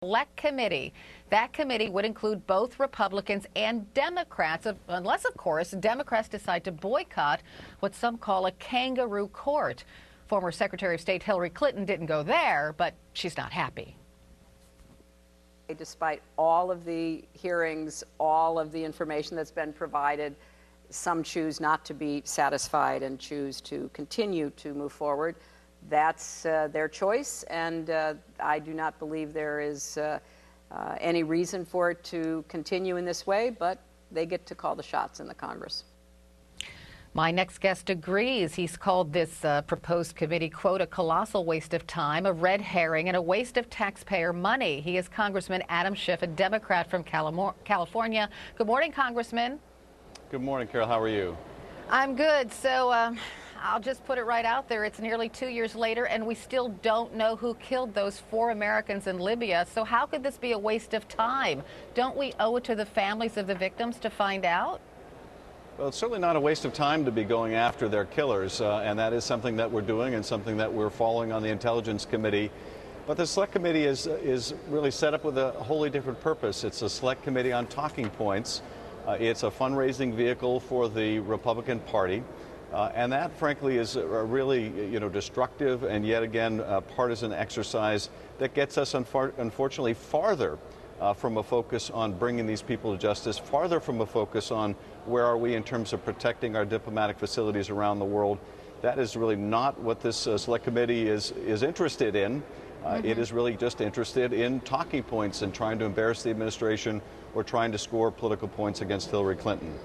Select Committee. That committee would include both Republicans and Democrats, unless, of course, Democrats decide to boycott what some call a kangaroo court. Former Secretary of State Hillary Clinton didn't go there, but she's not happy. Despite all of the hearings, all of the information that's been provided, some choose not to be satisfied and choose to continue to move forward. That's their choice, and I do not believe there is any reason for it to continue in this way, but they get to call the shots in the Congress. My next guest agrees. He's called this proposed committee, quote, a colossal waste of time, a red herring, and a waste of taxpayer money. He is Congressman Adam Schiff, a Democrat from California. Good morning, Congressman. Good morning, Carol. How are you? I'm good. So I'll just put it right out there. It's nearly 2 years later, and we still don't know who killed those 4 Americans in Libya. So how could this be a waste of time? Don't we owe it to the families of the victims to find out? Well, it's certainly not a waste of time to be going after their killers, and that is something that we're doing and something that we're following on the Intelligence Committee. But the Select Committee is really set up with a wholly different purpose. It's a Select Committee on talking points. It's a fundraising vehicle for the Republican Party. And that, frankly, is a really, destructive and yet again partisan exercise that gets us, unfortunately, farther from a focus on bringing these people to justice, farther from a focus on where are we in terms of protecting our diplomatic facilities around the world. That is really not what this Select Committee is interested in. It is really just interested in talking points and trying to embarrass the administration or trying to score political points against Hillary Clinton.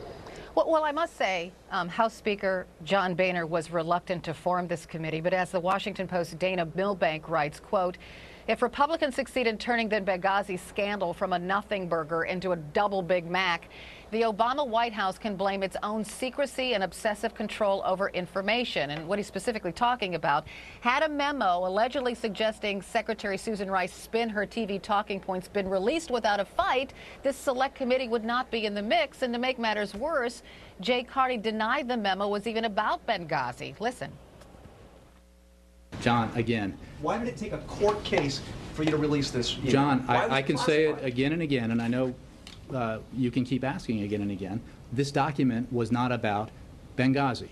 Well, I must say, House Speaker John Boehner was reluctant to form this committee, but as the Washington Post's Dana Milbank writes, quote, if Republicans succeed in turning the Benghazi scandal from a nothing burger into a double Big Mac, the Obama White House can blame its own secrecy and obsessive control over information. And what he's specifically talking about, had a memo allegedly suggesting Secretary Susan Rice spin her TV talking points been released without a fight, this Select Committee would not be in the mix. And to make matters worse, Jay Carney denied the memo was even about Benghazi. Listen. John, again. Why did it take a court case for you to release this? John, I can say it again and again, and I know you can keep asking again and again. This document was not about Benghazi.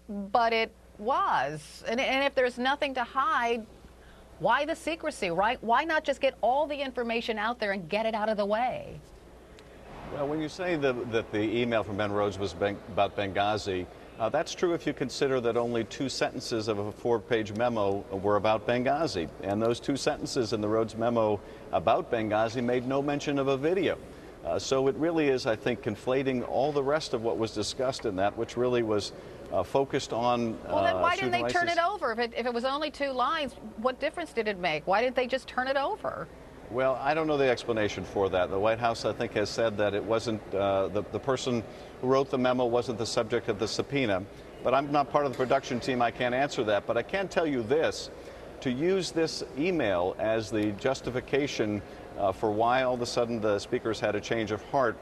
But it was. And if there's nothing to hide, why the secrecy, right? Why not just get all the information out there and get it out of the way? Well, when you say that the email from Ben Rhodes was about Benghazi, that's true if you consider that only 2 sentences of a 4-page memo were about Benghazi. And those 2 sentences in the Rhodes memo about Benghazi made no mention of a video. So it really is, I think, conflating all the rest of what was discussed in that, which really was focused on Well, then why didn't they turn it over? If it was only 2 lines, what difference did it make? Why didn't they just turn it over? Well, I don't know the explanation for that. The White House, I think, has said that it wasn't, the person who wrote the memo wasn't the subject of the subpoena. But I'm not part of the production team. I can't answer that. But I can tell you this. To use this email as the justification for why all of a sudden the speakers had a change of heart,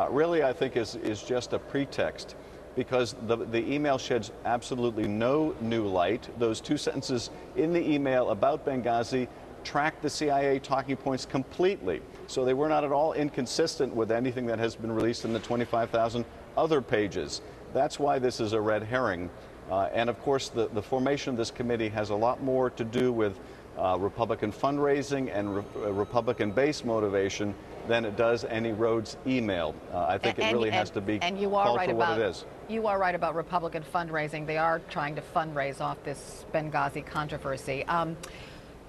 really, I think, is just a pretext. Because the email sheds absolutely no new light. Those 2 sentences in the email about Benghazi tracked the CIA talking points completely. So they were not at all inconsistent with anything that has been released in the 25,000 other pages. That's why this is a red herring. And of course, the formation of this committee has a lot more to do with Republican fundraising and Republican base motivation than it does any Rhodes email. I think it really has to be called for what it is. You are right about Republican fundraising. They are trying to fundraise off this Benghazi controversy.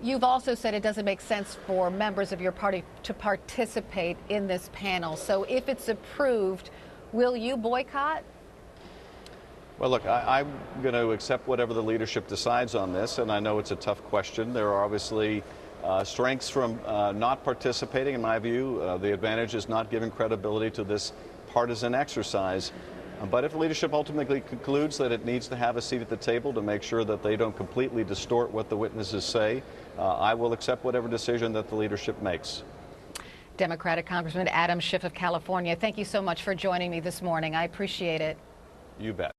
You've also said it doesn't make sense for members of your party to participate in this panel. So if it's approved, will you boycott? Well, look, I'm going to accept whatever the leadership decides on this, and I know it's a tough question. There are obviously strengths from not participating, in my view. The advantage is not giving credibility to this partisan exercise. But if leadership ultimately concludes that it needs to have a seat at the table to make sure that they don't completely distort what the witnesses say, I will accept whatever decision that the leadership makes. Democratic Congressman Adam Schiff of California, thank you so much for joining me this morning. I appreciate it. You bet.